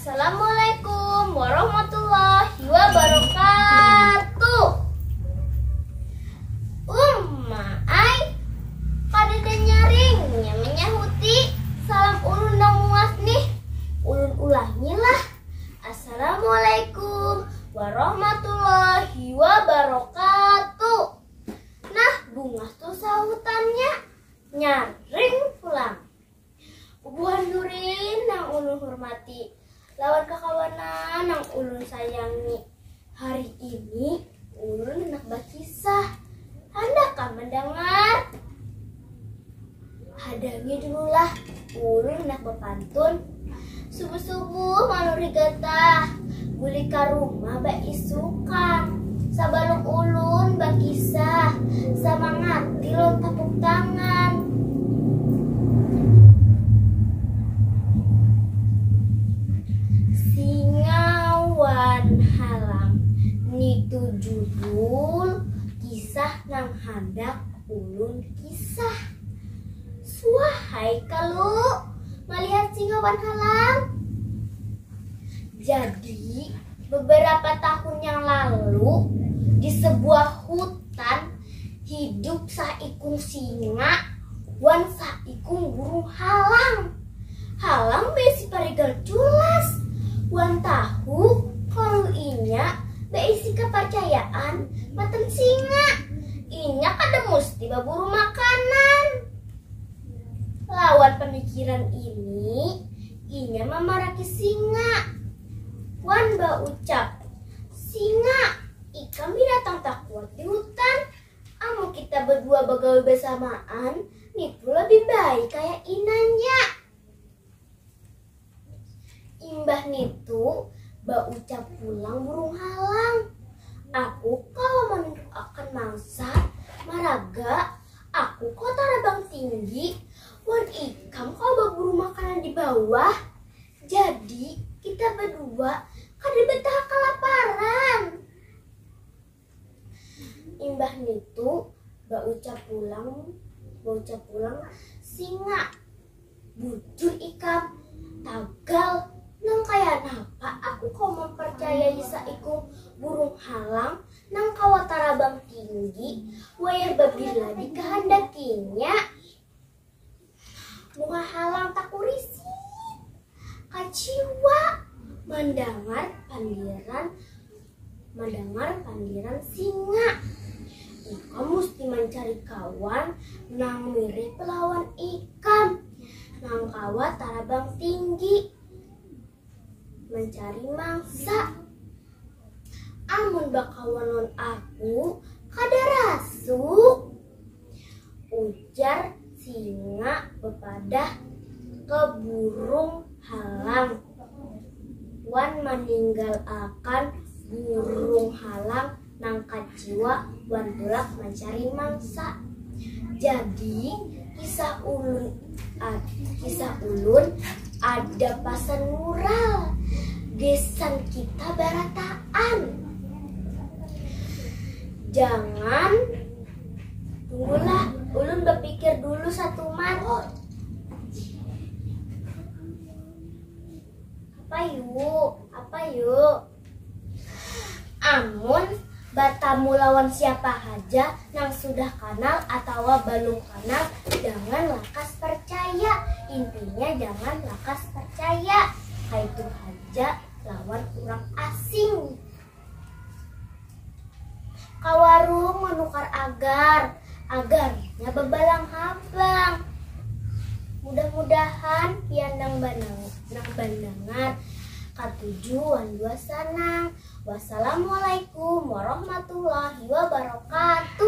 Assalamualaikum warahmatullahi wabarakatuh. Ai, kada dan nyaring menyahuti salam ulun nang muas nih. Ulun ulangi lah. Assalamualaikum warahmatullahi wabarakatuh. Nah, bunga tuh sahutannya nyaring pulang. Ubuhan nurin nang ulun hormati, lawan kakawanan nang ulun sayangi. Hari ini ulun hendak berkisah. Hendakkah mendengar? Hadangi dululah, ulun hendak berpantun. Subuh-subuh maluri getah, guli ka rumah baisukan. Sabalung ulun berkisah, samangati lon tepuk tangan. Singawan halam, nitu judul kisah nang handak ulun kisah. Suahai kalau melihat singawan halam. Jadi beberapa tahun yang lalu di sebuah hutan hidup saikung singa wan saikung burung halang. Halang besi parigal culas. Wan tahu kalau inya beisi kepercayaan matan singa. Inya kada musti baburu makanan. Lawan pemikiran ini, inya memaraki singa. Wan ucap, singa, ikam binatang tak kuat di hutan. Amu kita berdua begaul bersamaan, nitu lebih baik kayak inanya. Imbah nitu, ucap pulang burung halang. Aku kalau menunjuk akan mangsa, maraga, aku kok tarabang tinggi. Wan ikam kau berburu makanan di bawah. Jadi kita berdua kada betah kelaparan. Imbah nitu ucap pulang singa. Bujur ikam tagal nang kaya napa aku kau mempercayai saiku burung halang nang kawa tarabang tinggi wayah babila dikehendakinya. Bunga halang tak kurisi kaciwa mendengar panggilan singa. Ikam mesti mencari kawan nang mirip lawan ikam nang kawa tarabang tinggi mencari mangsa. Amun bakawanon aku kada rasuk, ujar singa bepadah ke burung halang. Wan meninggal akan burung halang nang kaciwa wan tulak mencari mangsa. Jadi kisah ulun ada pasan mural. Desan kita barataan. Jangan, tunggulah, ulun berpikir dulu satu mat. Apa yuk? Amun batamu lawan siapa aja nang sudah kenal atau belum kenal, jangan lakas percaya. Intinya jangan lakas percaya. Kaitu aja lawan orang asing. Kawarung menukar agarnya bebalang habang. Mudah-mudahan pian nang bandangan katujuan dua sanang. Wassalamualaikum warahmatullahi wabarakatuh.